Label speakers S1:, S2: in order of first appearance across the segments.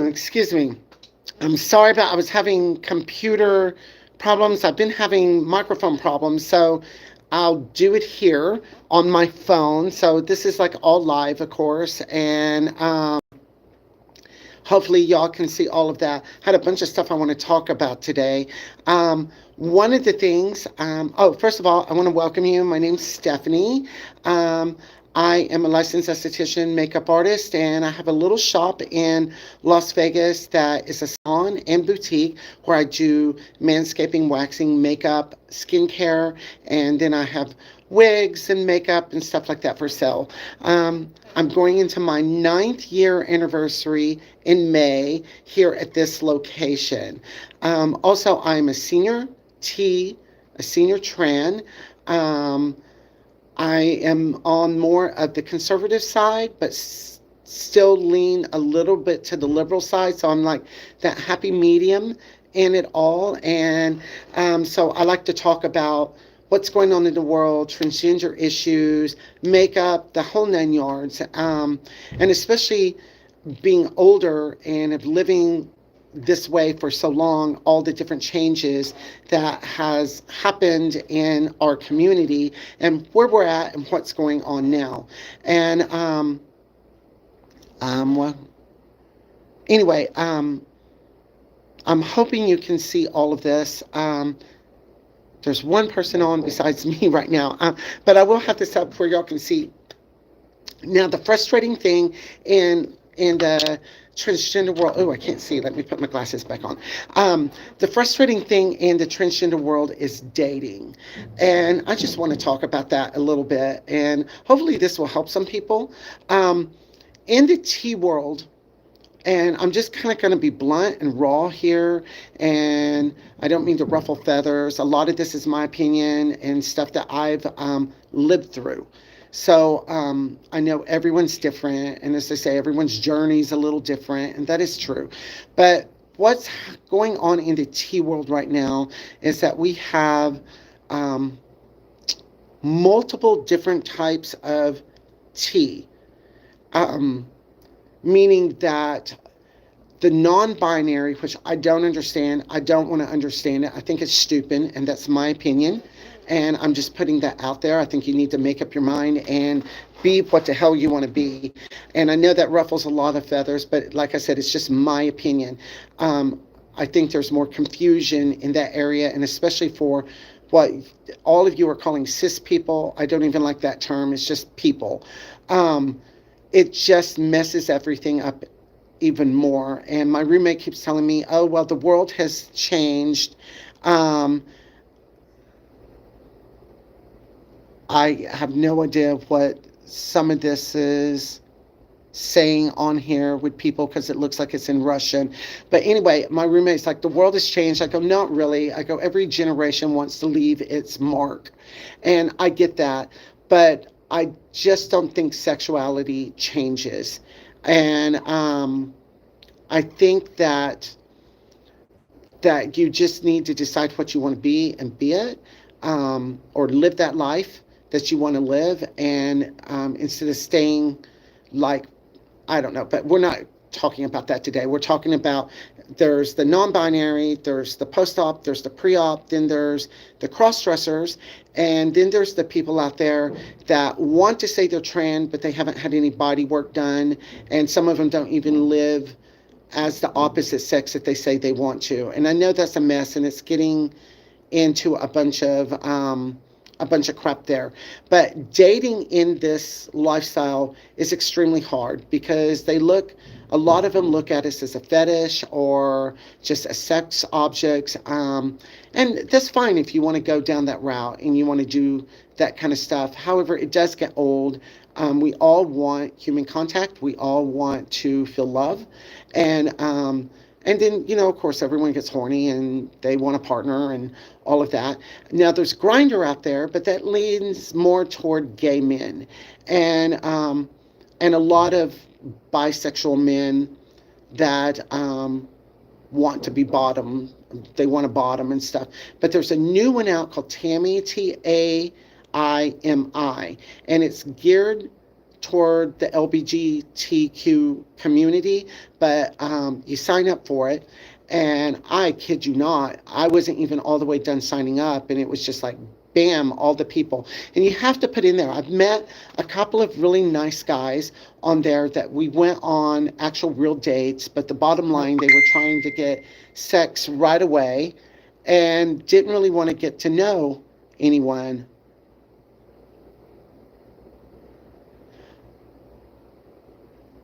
S1: Excuse me. I'm sorry about I was having computer problems. I've been having microphone problems, so I'll do it here on my phone. So this is like all live, of course, and hopefully y'all can see all of that. Had a bunch of stuff I want to talk about today. One of the things, first of all, I want to welcome you. My name's Stephanie. Um, I am a licensed esthetician, makeup artist, and I have a little shop in Las Vegas that is a salon and boutique where I do manscaping, waxing, makeup, skincare, and then I have wigs and makeup and stuff like that for sale. I'm going into my 9th year anniversary in May here at this location. Also, I'm a senior T, a senior tran. Um, I am on more of the conservative side, but still lean a little bit to the liberal side. So I'm like that happy medium in it all. And so I like to talk about what's going on in the world, transgender issues, makeup, the whole 9 yards. And especially being older and of living this way for so long, all the different changes that has happened in our community and where we're at and what's going on now. And well, anyway, I'm hoping you can see all of this. There's one person on besides me right now, but I will have this up where y'all can see. Now, the frustrating thing in the transgender world, oh, I can't see. Let me put my glasses back on. The frustrating thing in the transgender world is dating. And I just want to talk about that a little bit. And hopefully this will help some people. In the T world, and I'm just kind of going to be blunt and raw here, and I don't mean to ruffle feathers. A lot of this is my opinion and stuff that I've lived through. So I know everyone's different, and as I say, everyone's journey is a little different, and that is true. But what's going on in the T world right now is that we have multiple different types of T. Meaning that the non-binary, which I don't understand, I don't want to understand it. I think it's stupid, and that's my opinion. And I'm just putting that out there. I think you need to make up your mind and be what the hell you want to be. And I know that ruffles a lot of feathers, but like I said, it's just my opinion. I think there's more confusion in that area, and especially for what all of you are calling cis people. I don't even like that term. It's just people. It just messes everything up even more. And my roommate keeps telling me, oh, well, the world has changed. I have no idea what some of this is saying on here with people because it looks like it's in Russian. But anyway, my roommate's like, the world has changed. I go, not really. I go, every generation wants to leave its mark. And I get that. But I just don't think sexuality changes. And I think that you just need to decide what you want to be and be it, or live that life that you want to live, and instead of staying like, I don't know, but we're not talking about that today. We're talking about there's the non-binary, there's the post-op, there's the pre-op, then there's the cross-dressers, and then there's the people out there that want to say they're trans, but they haven't had any body work done, and some of them don't even live as the opposite sex that they say they want to. And I know that's a mess, and it's getting into a bunch of crap there. But dating in this lifestyle is extremely hard because a lot of them look at us as a fetish or just a sex object. And that's fine if you want to go down that route and you want to do that kind of stuff. However, it does get old. We all want human contact. We all want to feel love. And then, of course, everyone gets horny and they want a partner and all of that. Now, there's Grindr out there, but that leans more toward gay men. And a lot of bisexual men that want to be bottom. They want a bottom and stuff. But there's a new one out called Taimi, Taimi, and it's geared toward the LGBTQ community, but you sign up for it. And I kid you not, I wasn't even all the way done signing up, and it was just like, bam, all the people. And you have to put in there. I've met a couple of really nice guys on there that we went on actual real dates, but the bottom line, they were trying to get sex right away and didn't really want to get to know anyone.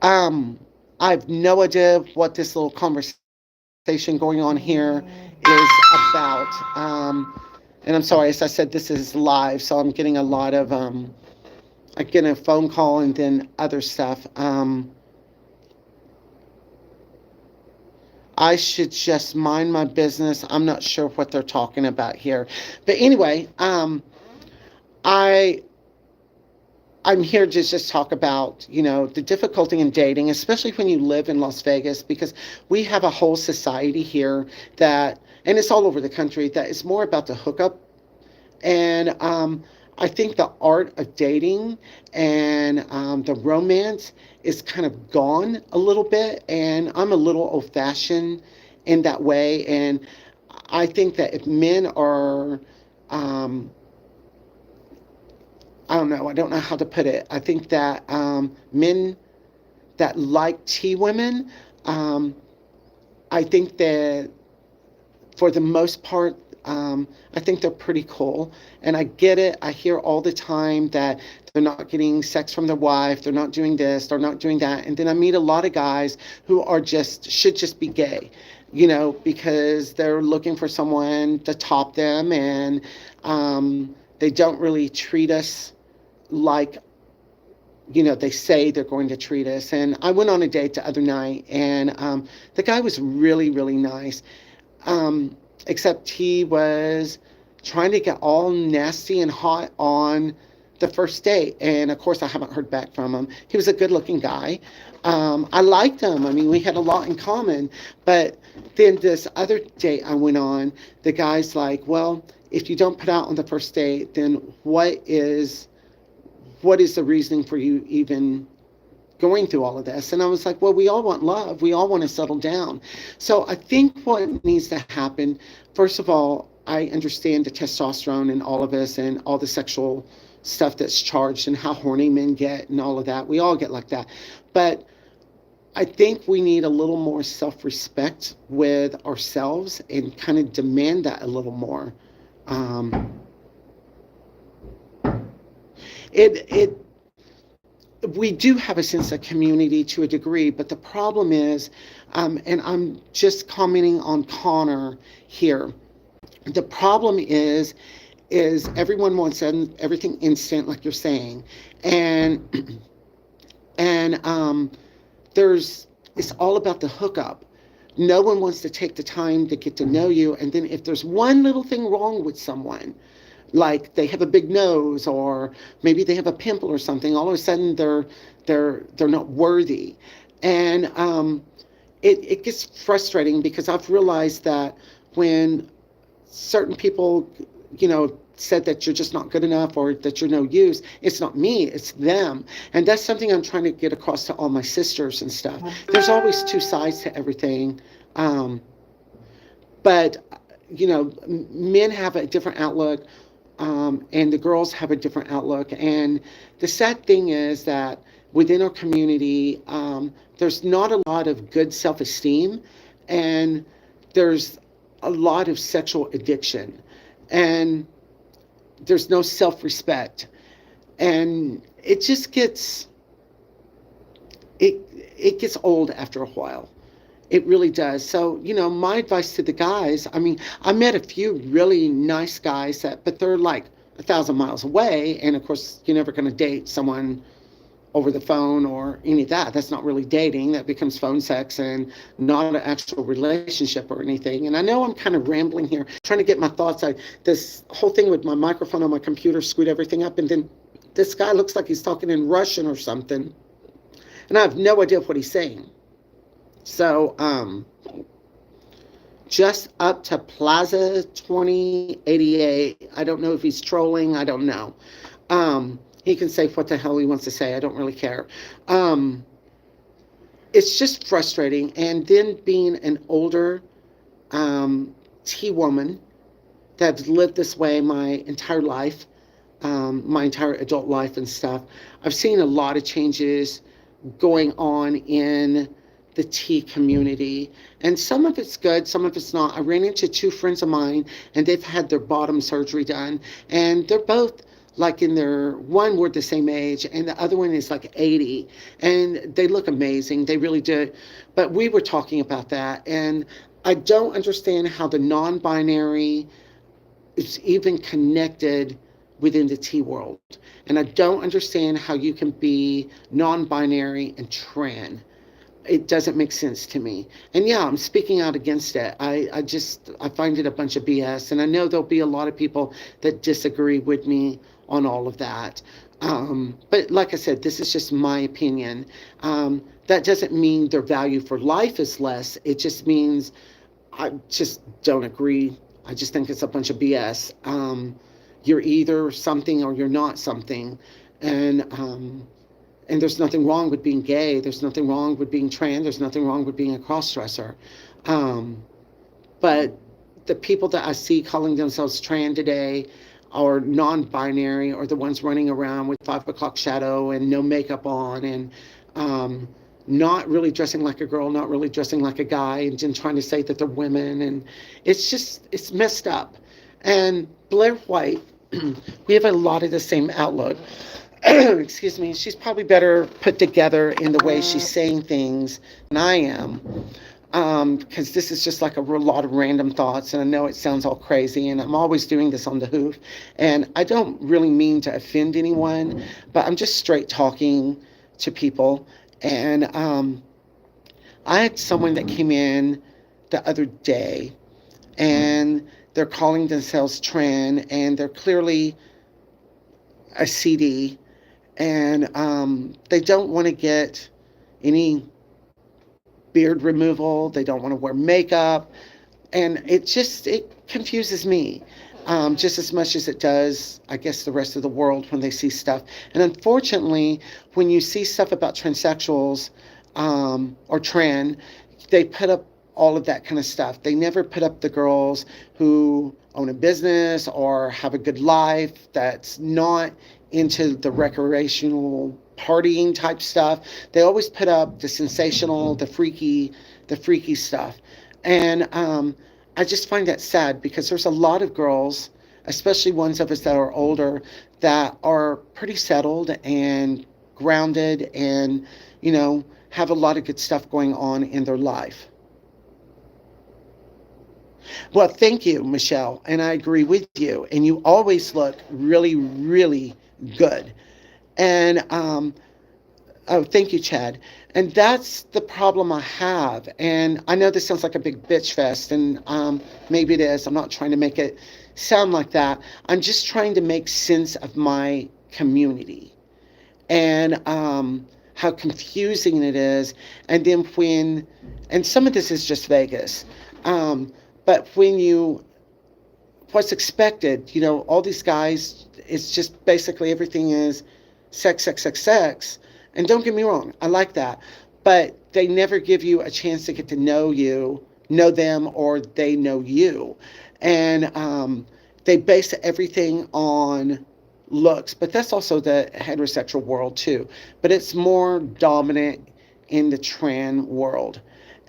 S1: Um, I've no idea what this little conversation going on here is about. And I'm sorry, as I said, this is live, so I'm getting a lot of I get a phone call and then other stuff. I should just mind my business. I'm not sure what they're talking about here, but anyway, I I'm here to just talk about, the difficulty in dating, especially when you live in Las Vegas, because we have a whole society here that, and it's all over the country, that is more about the hookup. And I think the art of dating and the romance is kind of gone a little bit. And I'm a little old fashioned in that way. And I think that if men are, um, I don't know how to put it. I think that men that like T women, um, I think that for the most part, I think they're pretty cool. And I get it. I hear all the time that they're not getting sex from their wife, they're not doing this, they're not doing that. And then I meet a lot of guys who are just, should just be gay, because they're looking for someone to top them, and they don't really treat us like they say they're going to treat us. And I went on a date the other night, and the guy was really, really nice, um, except he was trying to get all nasty and hot on the first date. And of course, I haven't heard back from him. He was a good looking guy. I liked him. I mean, we had a lot in common. But then this other date I went on, the guy's like, well, if you don't put out on the first date, then what is the reasoning for you even going through all of this? And I was like, well, we all want love. We all want to settle down. So I think what needs to happen, first of all, I understand the testosterone and all of this and all the sexual stuff that's charged and how horny men get and all of that. We all get like that. But I think we need a little more self-respect with ourselves and kind of demand that a little more. Um, it we do have a sense of community to a degree, but the problem is, and I'm just commenting on Connor here. The problem is everyone wants everything instant, like you're saying, and there's it's all about the hookup. No one wants to take the time to get to know you, and then if there's one little thing wrong with someone, like they have a big nose or maybe they have a pimple or something, all of a sudden they're not worthy. And it gets frustrating because I've realized that when certain people said that you're just not good enough or that you're no use, it's not me, it's them. And that's something I'm trying to get across to all my sisters and stuff. There's always two sides to everything. But men have a different outlook, and the girls have a different outlook. And the sad thing is that within our community, there's not a lot of good self-esteem, and there's a lot of sexual addiction, and there's no self-respect, and it gets old after a while. It really does. So, my advice to the guys, I mean, I met a few really nice guys but they're like 1,000 miles away. And of course, you're never going to date someone over the phone or any of that. That's not really dating. That becomes phone sex and not an actual relationship or anything. And I know I'm kind of rambling here, trying to get my thoughts out. This whole thing with my microphone on my computer screwed everything up. And then this guy looks like he's talking in Russian or something. And I have no idea what he's saying. So, just up to Plaza 2088. I don't know if he's trolling. I don't know. He can say what the hell he wants to say. I don't really care. Um, it's just frustrating. And then being an older T woman that's lived this way my entire life, my entire adult life and stuff, I've seen a lot of changes going on in the tea community. And some of it's good, some of it's not. I ran into two friends of mine, and they've had their bottom surgery done, and they're both like in their one were the same age and the other one is like 80, and they look amazing, they really do. But we were talking about that, and I don't understand how the non-binary is even connected within the T world. And I don't understand how you can be non-binary and trans. It doesn't make sense to me. And yeah, I'm speaking out against it. I find it a bunch of BS. And I know there'll be a lot of people that disagree with me on all of that. But like I said, this is just my opinion. That doesn't mean their value for life is less. It just means I just don't agree. I just think it's a bunch of BS. You're either something or you're not something. And and there's nothing wrong with being gay. There's nothing wrong with being trans. There's nothing wrong with being a cross-dresser. Um, but the people that I see calling themselves trans today or non-binary or the ones running around with 5 o'clock shadow and no makeup on and um, not really dressing like a girl, not really dressing like a guy, and then trying to say that they're women. And it's messed up. And Blair White, we have a lot of the same outlook. Excuse me, she's probably better put together in the way she's saying things than I am. Because this is just like a lot of random thoughts, and I know it sounds all crazy, and I'm always doing this on the hoof. And I don't really mean to offend anyone, but I'm just straight talking to people. And I had someone that came in the other day, and they're calling themselves trans, and they're clearly a CD, and they don't want to get any beard removal. They don't want to wear makeup, and it confuses me just as much as it does, I guess, the rest of the world when they see stuff. And unfortunately, when you see stuff about transsexuals or trans, they put up all of that kind of stuff. They never put up the girls who own a business or have a good life that's not into the recreational partying type stuff. They always put up the sensational, the freaky stuff. And I just find that sad because there's a lot of girls, especially ones of us that are older, that are pretty settled and grounded and, have a lot of good stuff going on in their life. Well, thank you, Michelle. And I agree with you. And you always look really, really good. And oh, thank you, Chad. And that's the problem I have. And I know this sounds like a big bitch fest, and maybe it is. I'm not trying to make it sound like that. I'm just trying to make sense of my community and how confusing it is. And then and some of this is just Vegas, but what's expected, all these guys, it's just basically everything is sex, sex, sex, sex. And don't get me wrong, I like that. But they never give you a chance to get to know them, or they know you. And they base everything on looks, but that's also the heterosexual world too. But it's more dominant in the trans world.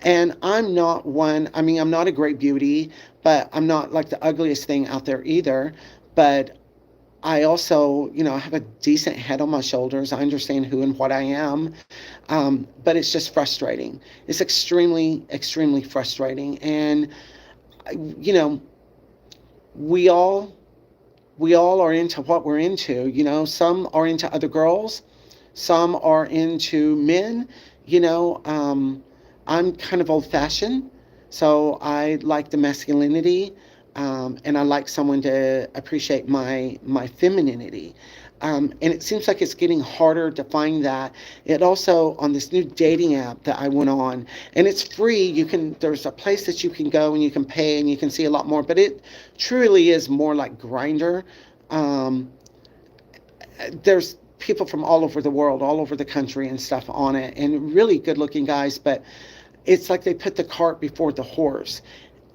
S1: And I'm not one, I mean, I'm not a great beauty, but I'm not like the ugliest thing out there either. But I also, I have a decent head on my shoulders. I understand who and what I am. But it's just frustrating. It's extremely, extremely frustrating. And, you know, we all we all are into what we're into. Some are into other girls, some are into men. I'm kind of old fashioned, so I like the masculinity, and I like someone to appreciate my femininity. And it seems like it's getting harder to find that. It also, on this new dating app that I went on, and it's free. There's a place that you can go and you can pay and you can see a lot more, but it truly is more like Grinder. Um, there's people from all over the world, all over the country and stuff on it, and really good looking guys, but it's like they put the cart before the horse.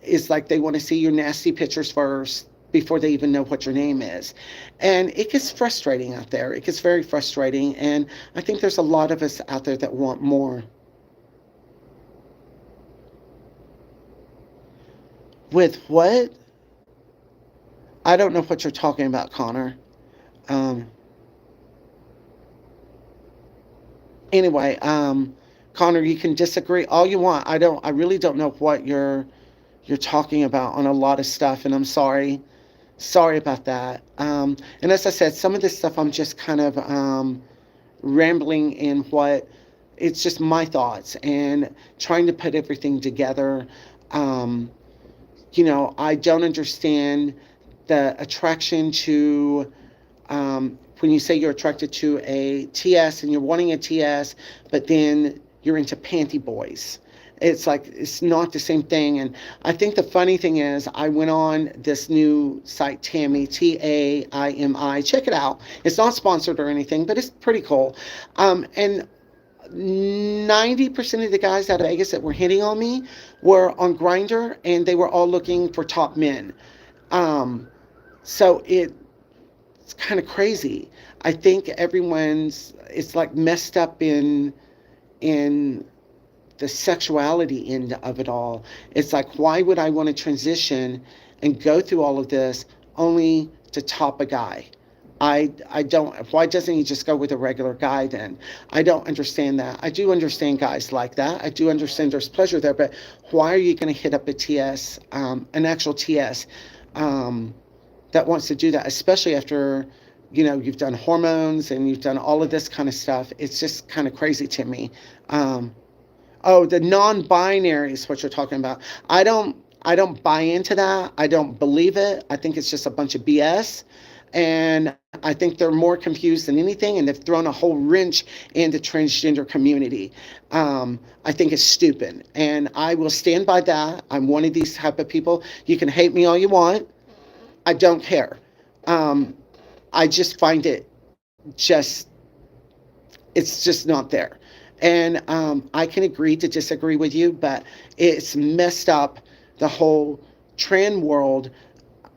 S1: It's like they want to see your nasty pictures first before they even know what your name is. And it gets frustrating out there. It gets very frustrating. And I think there's a lot of us out there that want more. With what? I don't know what you're talking about, Connor. Um, anyway, Connor, you can disagree all you want. I really don't know what you're talking about on a lot of stuff, and I'm sorry. Sorry about that. And as I said, some of this stuff I'm just kind of rambling in what it's just my thoughts and trying to put everything together. Um, I don't understand the attraction to when you say you're attracted to a TS and you're wanting a TS, but then you're into panty boys. It's like it's not the same thing. And I think the funny thing is, I went on this new site, Taimi, Taimi. Check it out. It's not sponsored or anything, but it's pretty cool. And 90% of the guys out of Vegas that were hitting on me were on Grinder, and they were all looking for top men. Um, so it's kind of crazy. I think everyone's it's like messed up in the sexuality end of it all. It's like, why would I want to transition and go through all of this only to top a guy? I don't. Why doesn't he just go with a regular guy then? I don't understand that. I do understand guys like that. I do understand there's pleasure there, but why are you going to hit up a TS, an actual TS, um, that wants to do that, especially after you've done hormones and you've done all of this kind of stuff? It's just kind of crazy to me. Um, Oh, the non-binary is what you're talking about. I don't buy into that. I don't believe it. I think it's just a bunch of BS. And I think they're more confused than anything, and they've thrown a whole wrench in the transgender community. I think it's stupid, and I will stand by that. I'm one of these type of people. You can hate me all you want. I don't care. Um, I just find it just it's just not there. And I can agree to disagree with you, but it's messed up the whole trans world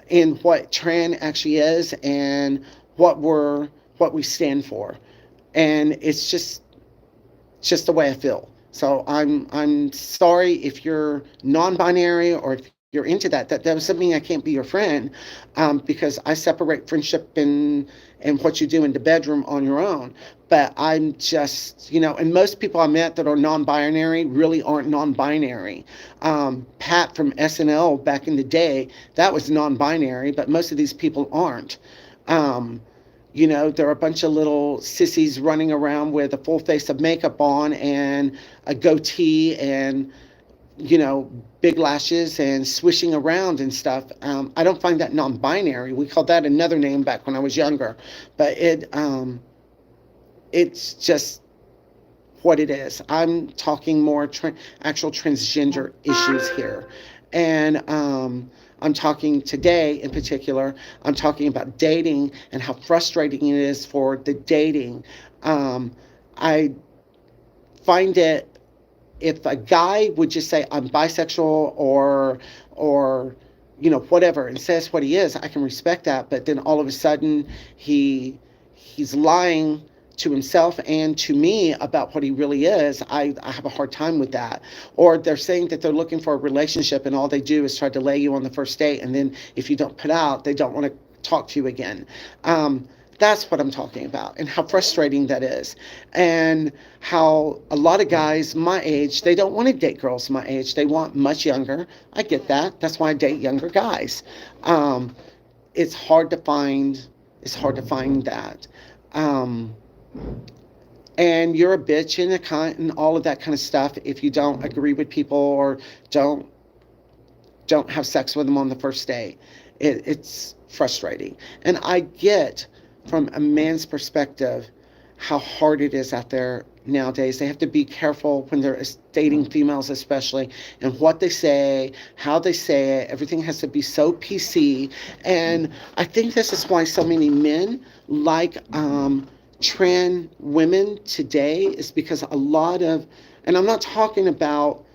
S1: in what trans actually is and what we stand for. And it's just the way I feel. So I'm sorry if you're non-binary or if you're into that. That doesn't mean I can't be your friend, because I separate friendship and what you do in the bedroom on your own. But I'm just, and most people I met that are non-binary really aren't non-binary. Pat from SNL back in the day, that was non-binary, but most of these people aren't. Um, there are a bunch of little sissies running around with a full face of makeup on and a goatee and, big lashes and swishing around and stuff. I don't find that non-binary. We called that another name back when I was younger, but it's just what it is. I'm talking more actual transgender issues here. And I'm talking today in particular, I'm talking about dating and how frustrating it is for the dating. I find it, if a guy would just say I'm bisexual or whatever, and says what he is, I can respect that. But then all of a sudden he's lying to himself and to me about what he really is. I have a hard time with that. Or they're saying that they're looking for a relationship and all they do is try to lay you on the first date, and then if you don't put out, they don't want to talk to you again. That's what I'm talking about, and how frustrating that is. And how a lot of guys my age, they don't want to date girls my age. They want much younger. I get that. That's why I date younger guys. Um, it's hard to find. It's hard to find that. Um, and you're a bitch and a cunt and all of that kind of stuff if you don't agree with people or don't don't have sex with them on the first day. It's frustrating. And I get from a man's perspective how hard it is out there nowadays. They have to be careful when they're dating females, especially, and what they say, how they say it. Everything has to be so PC. And I think this is why so many men like trans women today is because a lot of, and I'm not talking about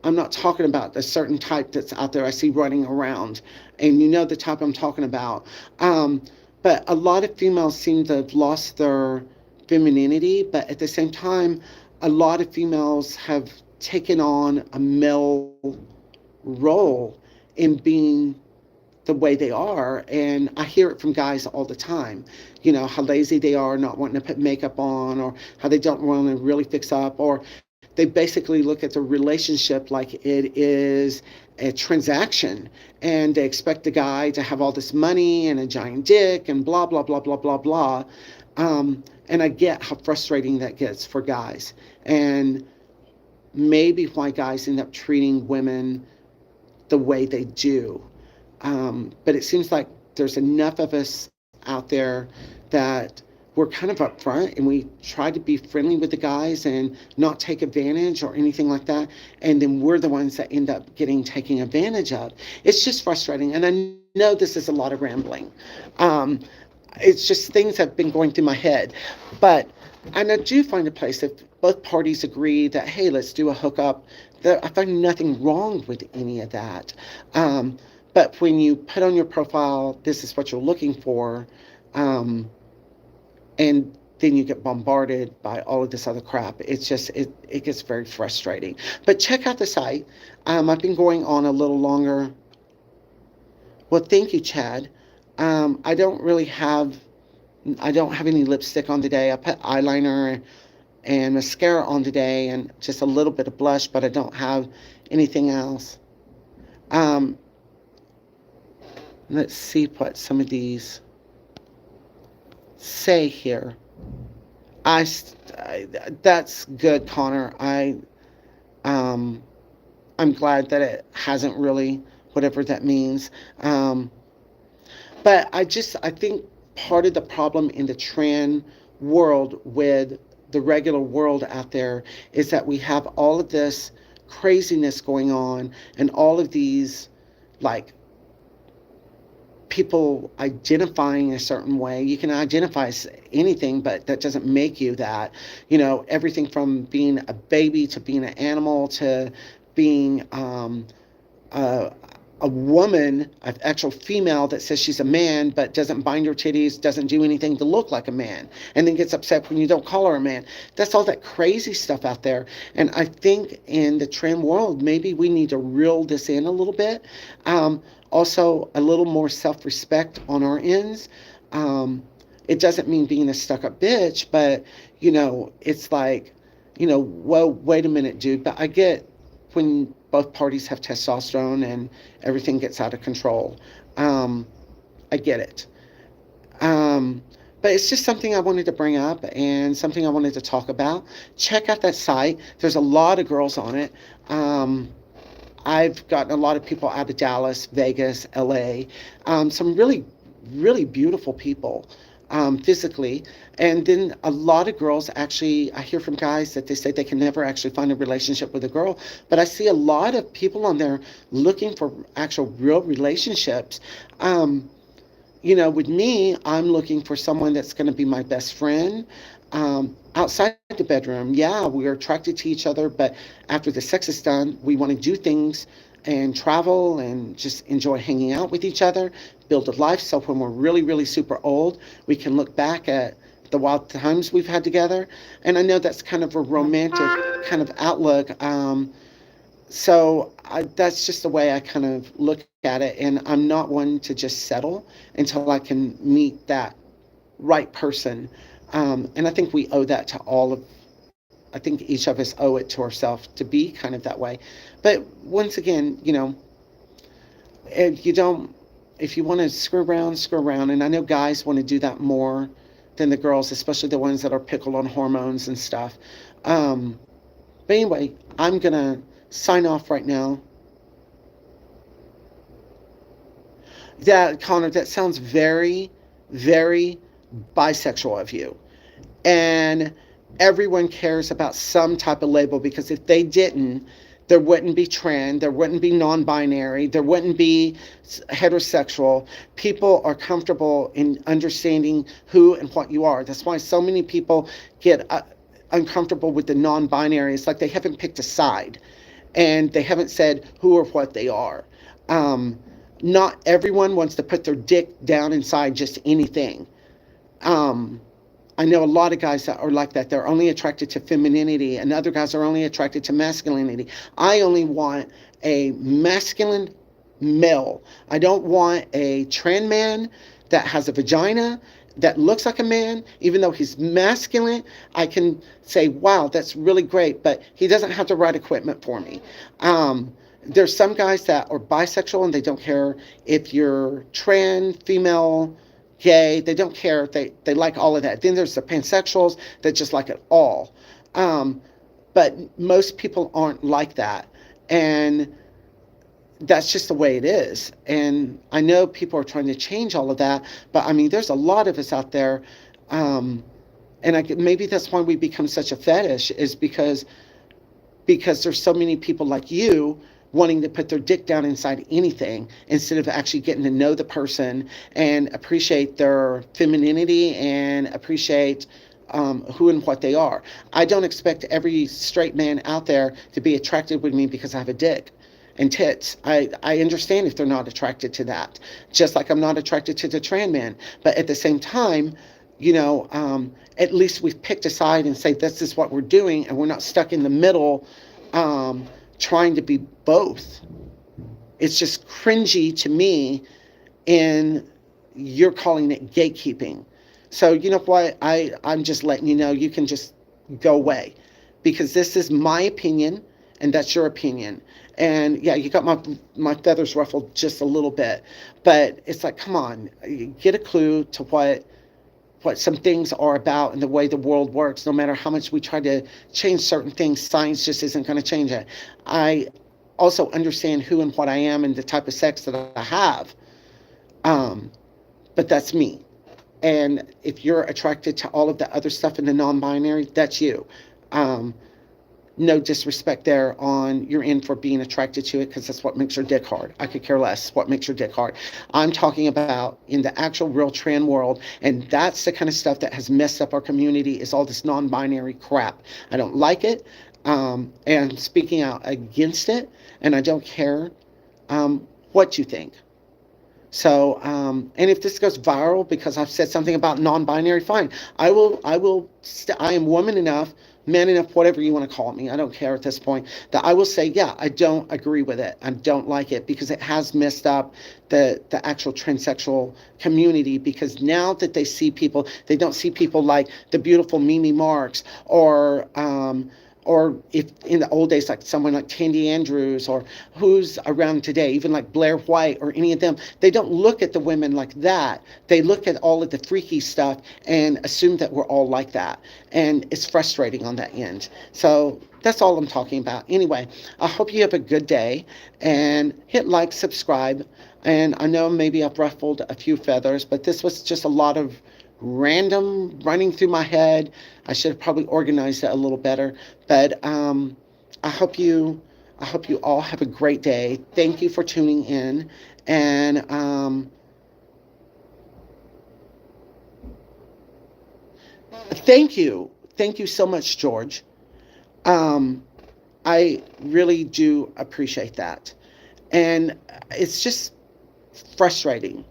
S1: the certain type that's out there I see running around, and you know the type I'm talking about. Um, but a lot of females seem to have lost their femininity, but at the same time, a lot of females have taken on a male role in being the way they are. And I hear it from guys all the time, how lazy they are, not wanting to put makeup on, or how they don't want to really fix up, or they basically look at the relationship like it is a transaction, and they expect the guy to have all this money and a giant dick and blah blah blah blah blah blah. And I get how frustrating that gets for guys, and maybe why guys end up treating women the way they do. But it seems like there's enough of us out there that we're kind of upfront, and we try to be friendly with the guys and not take advantage or anything like that. And then we're the ones that end up getting taken advantage of. It's just frustrating. And I know this is a lot of rambling. Um, it's just things have been going through my head. But, and I do find a place if both parties agree that, hey, let's do a hookup, that I find nothing wrong with any of that. But when you put on your profile, this is what you're looking for, um, and then you get bombarded by all of this other crap. It gets very frustrating. But check out the site. I've been going on a little longer. Well, thank you, Chad. I don't really have I don't have any lipstick on today. I put eyeliner and mascara on today, and just a little bit of blush, but I don't have anything else. Um, let's see what some of these say here. I, that's good, Connor. Um, I'm glad that it hasn't really, whatever that means. But I think part of the problem in the trans world with the regular world out there is that we have all of this craziness going on, and all of these, like, people identifying a certain way. You can identify as anything, but that doesn't make you that. Everything from being a baby to being an animal to being a, a woman, an actual female that says she's a man but doesn't bind her titties, doesn't do anything to look like a man, and then gets upset when you don't call her a man. That's all that crazy stuff out there. And I think in the trans world, maybe we need to reel this in a little bit. Also, a little more self-respect on our ends. It doesn't mean being a stuck-up bitch, but, it's like, whoa, wait a minute, dude. But I get when both parties have testosterone and everything gets out of control. Um, I get it. Um, but it's just something I wanted to bring up and something I wanted to talk about. Check out that site. There's a lot of girls on it. I've gotten a lot of people out of Dallas, Vegas, LA, some really, really beautiful people, physically. And then a lot of girls actually, I hear from guys that they say they can never actually find a relationship with a girl. But I see a lot of people on there looking for actual real relationships. With me, I'm looking for someone that's going to be my best friend. Outside the bedroom, yeah, we're attracted to each other, but after the sex is done, we want to do things and travel and just enjoy hanging out with each other, build a life so when we're really, really super old, we can look back at the wild times we've had together. And I know that's kind of a romantic kind of outlook. That's just the way I kind of look at it. And I'm not one to just settle until I can meet that right person. And I think we owe that to I think each of us owe it to ourselves to be kind of that way. But once again, if you don't, if you want to screw around, screw around. And I know guys want to do that more than the girls, especially the ones that are pickled on hormones and stuff. Um, but anyway, I'm going to sign off right now. That, Connor, that sounds very, very bisexual of you. And everyone cares about some type of label, because if they didn't, there wouldn't be trans, there wouldn't be non-binary, there wouldn't be heterosexual. People are comfortable in understanding who and what you are. That's why so many people get uncomfortable with the non-binary. It's like they haven't picked a side, and they haven't said who or what they are. Um, Not everyone wants to put their dick down inside just anything. Um, I know a lot of guys that are like that. They're only attracted to femininity, and other guys are only attracted to masculinity. I only want a masculine male. I don't want a trans man that has a vagina that looks like a man, even though he's masculine. I can say, wow, that's really great, but he doesn't have the right equipment for me. There's some guys that are bisexual and they don't care if you're trans, female, gay. They don't care. They like all of that. Then there's the pansexuals that just like it all. Um, but most people aren't like that. And that's just the way it is. And I know people are trying to change all of that, but I mean, there's a lot of us out there. Um, and maybe that's why we become such a fetish, is because there's so many people like you wanting to put their dick down inside anything instead of actually getting to know the person and appreciate their femininity and appreciate who and what they are. I don't expect every straight man out there to be attracted with me because I have a dick and tits. I understand if they're not attracted to that, just like I'm not attracted to the trans man. But at the same time, at least we've picked a side and say this is what we're doing, and we're not stuck in the middle trying to be both. It's just cringy to me, and you're calling it gatekeeping. So you know what? I'm just letting you know you can just go away, because this is my opinion and that's your opinion. And yeah, you got my feathers ruffled just a little bit, but it's like, come on, get a clue to what some things are about and the way the world works. No matter how much we try to change certain things, science just isn't going to change it. I also understand who and what I am and the type of sex that I have, um, but that's me. And if you're attracted to all of the other stuff in the non-binary, that's you. Um, no disrespect there on your end for being attracted to it, because that's what makes your dick hard. I could care less what makes your dick hard. I'm talking about in the actual real trans world, and that's the kind of stuff that has messed up our community, is all this non-binary crap. I don't like it, and I'm speaking out against it, and I don't care what you think. So, and if this goes viral because I've said something about non-binary, fine. I am woman enough, man enough, whatever you want to call me. I don't care at this point, that I will say, yeah, I don't agree with it. I don't like it because it has messed up the actual transsexual community, because now that they see people, they don't see people like the beautiful Mimi Marks, or if in the old days, like someone like Tandy Andrews, or who's around today, even like Blair White or any of them, they don't look at the women like that. They look at all of the freaky stuff and assume that we're all like that. And it's frustrating on that end. So that's all I'm talking about. Anyway, I hope you have a good day, and hit like, subscribe. And I know maybe I've ruffled a few feathers, but this was just a lot of random running through my head. I should have probably organized it a little better, but I hope you I hope you all have a great day. Thank you for tuning in, and thank you so much, George. Um, I really do appreciate that, and it's just frustrating.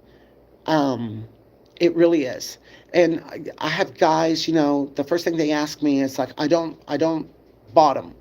S1: Um, it really is. And I have guys, the first thing they ask me is like, I don't bottom.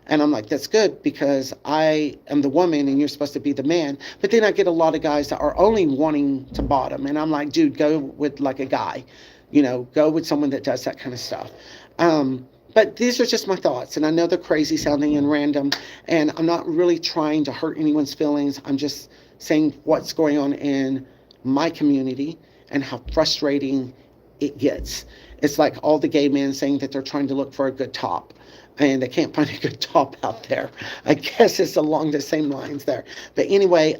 S1: And I'm like, that's good, because I am the woman and you're supposed to be the man. But then I get a lot of guys that are only wanting to bottom. And I'm like, dude, go with like a guy, go with someone that does that kind of stuff. But these are just my thoughts. And I know they're crazy sounding and random. And I'm not really trying to hurt anyone's feelings. I'm just saying what's going on in my community and how frustrating it gets. It's like all the gay men saying that they're trying to look for a good top, and they can't find a good top out there. I guess it's along the same lines there. But anyway,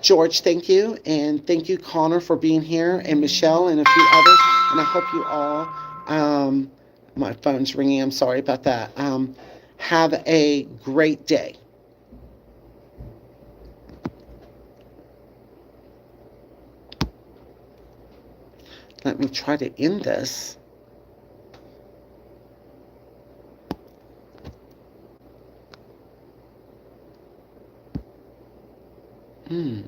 S1: George, thank you. And thank you, Connor, for being here, and Michelle and a few others. And I hope you all, my phone's ringing, I'm sorry about that. Have a great day. Let me try to end this. Hmm.